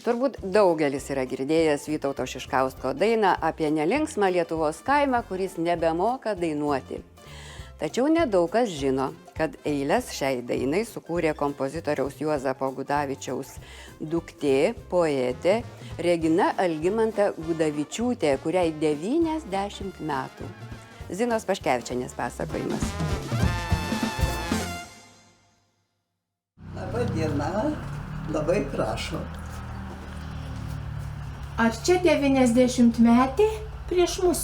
Turbūt daugelis yra girdėjęs Vytauto Šiškausko dainą apie nelinksmą Lietuvos kaimą, kuris nebemoka dainuoti. Tačiau nedaug kas žino, kad eiles šiai dainai sukūrė kompozitoriaus Juozapo Gudavičiaus duktė, poetė Regina Algimanta Gudavičiūtė, kuriai 90 metų. Zinos Paškevičienės pasakojimas. Labą dieną, labai prašau. Ar čia 90-metė prieš mus?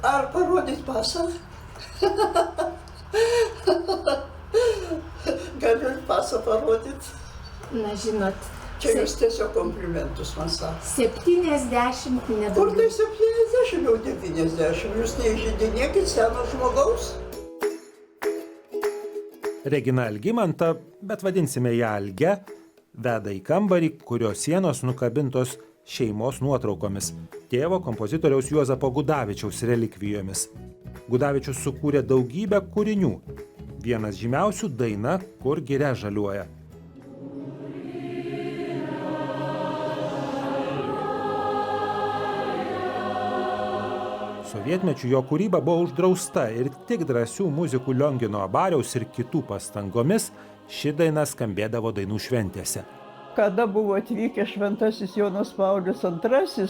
Ar parodyt pasą? Galiu ir pasą parodyt. Na, žinot. Čia jūs tiesiog komplimentus man sako. 70 nedaug. Kur tai 70, jau 90? Jūs neįžeidinėkit seno žmogaus? Regina Algimanta, bet vadinsime ją Alge, veda į kambarį, kurio sienos nukabintos šeimos nuotraukomis, tėvo kompozitoriaus Juozapo Gudavičiaus relikvijomis. Gudavičius sukūrė daugybę kūrinių. Vienas žymiausių daina Kur giria žaliuoja. Sovietmečiu jo kūryba buvo uždrausta ir tik drąsių muzikų Liongino Abariaus ir kitų pastangomis ši daina skambėdavo dainų šventėse. Kada buvo atvykęs šventasis Jonas Paulius II,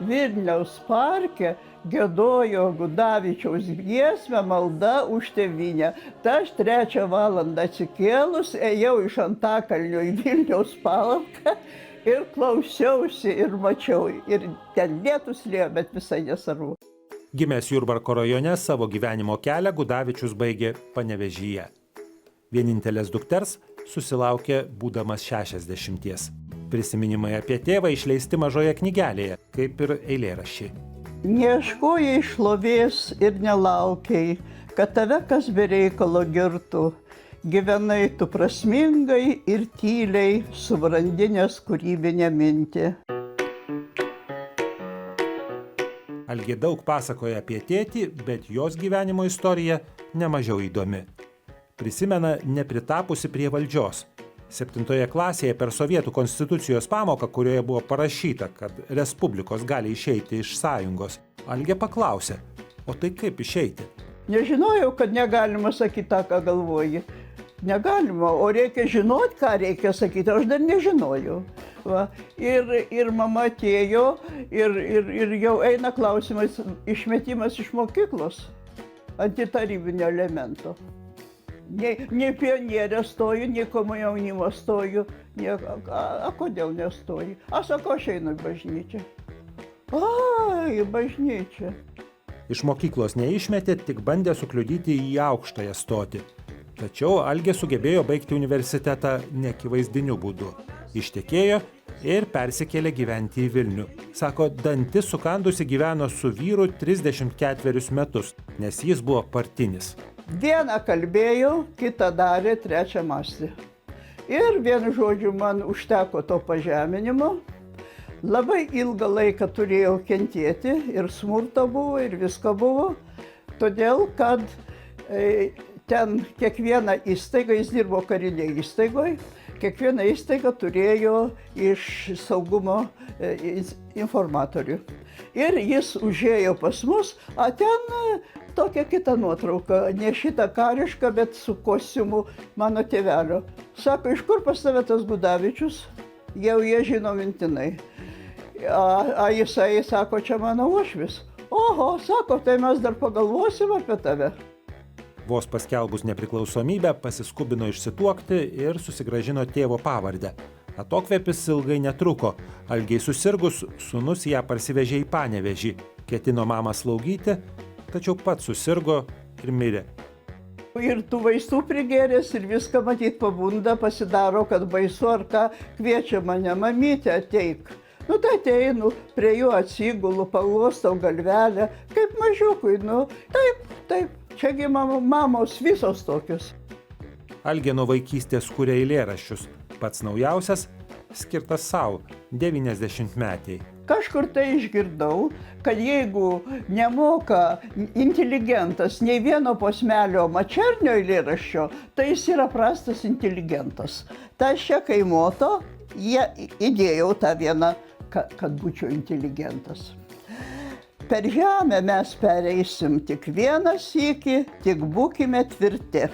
Vilniaus parke giedojo Gudavičiaus giesmę Malda už tėvynę. Ta aš 3 valandą atsikėlus, ėjau iš Antakalnio į Vilniaus parką ir klausiausi ir mačiau. Ir ten lietus liejo, bet visai nesvarbu. Gimęs Jurbarko rajone savo gyvenimo kelią Gudavičius baigė Panevėžyje. Vienintelės dukters susilaukė būdamas 60. Prisiminimai apie tėvą išleisti mažoje knygelėje, kaip ir eilėraščiai. Neieškojai šlovės ir nelaukiai, kad tave kas be reikalo girtų. Gyvenai tu prasmingai ir tyliai, subrandinęs kūrybinę mintį. Algė daug pasakoja apie tėtį, bet jos gyvenimo istorija nemažiau įdomi. Prisimena nepritapusi prie valdžios. 7 klasėje per Sovietų konstitucijos pamoką, kurioje buvo parašyta, kad respublikos gali išeiti iš sąjungos, Algė paklausė, o tai kaip išeiti? Nežinojau, kad negalima sakyti tą, ką galvoji. Negalima, o reikia žinoti, ką reikia sakyti, aš dar nežinojau. Va. Ir mama atėjo ir jau eina klausimas išmetimas iš mokyklos antitarybinio elemento. Nei pionierė stoju, nei komjaunimo stoju, kodėl nestoju? Aš sakau, aš einu į bažnyčią. Į bažnyčią. Iš mokyklos neišmetė, tik bandė sukliudyti į aukštąją stotį. Tačiau Algė sugebėjo baigti universitetą neakivaizdiniu būdu. Ištekėjo ir persikėlė gyventi į Vilnių. Sako, dantis sukandusi gyveno su vyru 34 metus, nes jis buvo partinis. Vieną kalbėjau, kitą darė, trečią mąstė. Ir vienu žodžiu man užteko to pažeminimo. Labai ilgą laiką turėjau kentėti ir smurto buvo, ir visko buvo. Todėl, kad ten kiekviena įstaiga, jis dirbo karinėje įstaigoje, kiekviena įstaiga turėjo iš saugumo informatorių. Ir jis užėjo pas mus, o ten tokia kita nuotrauka, ne šita kariška, bet su kostiumu mano tėvelio. Sako, iš kur pas tave tas Gudavičius? Jau jie žino mintinai. Jisai sako, čia mano uošvis. Oho, sako, tai mes dar pagalvosim apie tave. Vos paskelbus nepriklausomybę, pasiskubino išsituokti ir susigrąžino tėvo pavardę. Atokvėpis ilgai netruko. Algei susirgus, sūnus ją parsivežė į Panevėžį. Ketino mamą slaugyti, tačiau pats susirgo ir mirė. Ir tų vaistų prigėręs ir viską matyt pabunda, pasidaro, kad baisu ar ką, kviečia mane, mamytė, ateik. Nu tai ateinu, prie jų atsigulu, paglostau galvelę, kaip mažiukui, taip. Čiagi mamos visos tokios. Algė nuo vaikystės kūrė eilėraščius. Pats naujausias skirtas savo 90-metei. Kažkur tai išgirdau, kad jeigu nemoka inteligentas nei vieno posmelio Mačernio eilėraščio, tai jis yra prastas inteligentas. Tai aš čia kai moto, įdėjau tą vieną, kad būčiau inteligentas. Per žemę mes pereisim tik vieną sykį, tik būkime tvirti.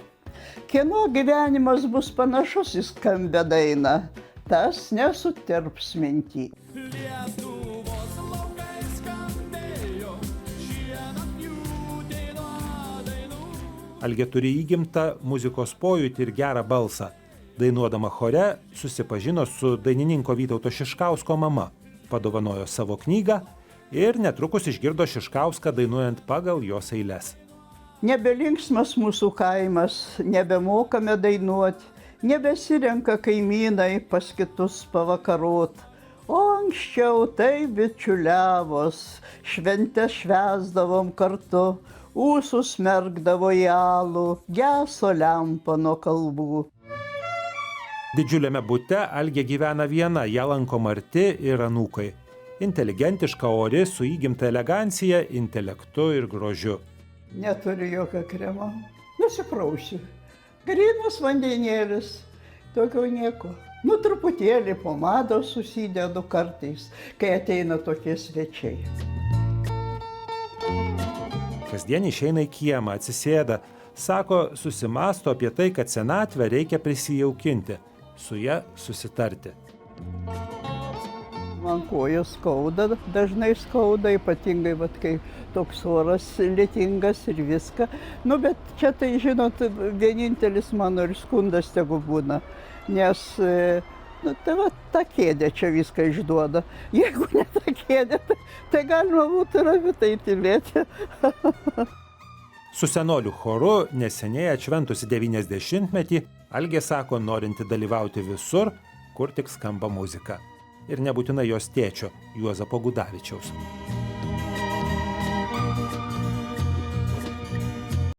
Kieno gyvenimas bus panašus į skambę dainą, tas nesutirps mintį. Algė turi įgimtą muzikos pojūtį ir gerą balsą. Dainuodama chore susipažino su dainininko Vytauto Šiškausko mama, padovanojo savo knygą ir netrukus išgirdo Šiškauską dainuojant pagal jos eiles. Nebelinksmas mūsų kaimas, nebemokame dainuoti, nebesirenka kaimynai pas kitus pavakarot. O anksčiau tai bičiuliavos, šventės švęsdavom kartu, ūsus merkdavo į alų, geso lempa nuo kalbų. Didžiuliame bute Algė gyvena viena, ją lanko Marti ir anūkai. Inteligentiška, ori, su įgimta elegancija, intelektu ir grožiu. Neturiu jokio kremo, nusiprausiu. Grynas vandenėlis, tokio nieko. Truputėlį pomados susidedu kartais, kai ateina tokie svečiai. Kasdien išeina į kiemą, atsisėda, sako, susimąsto apie tai, kad senatvę reikia prisijaukinti, su ja susitarti. Man kojas skauda, dažnai skauda, ypatingai, kai toks oras lietingas ir viską. Bet čia tai, žinot, vienintelis mano ir skundas tegu būna, nes ta kėdė čia viską išduoda. Jeigu ne ta kėdė, tai galima būtų ir apie tai tylėti. Su senolių choru neseniai atšventusi 90-metį, Algė sako, norinti dalyvauti visur, kur tik skamba muzika. Ir nebūtinai jos tėčio, Juozapo Gudavičiaus.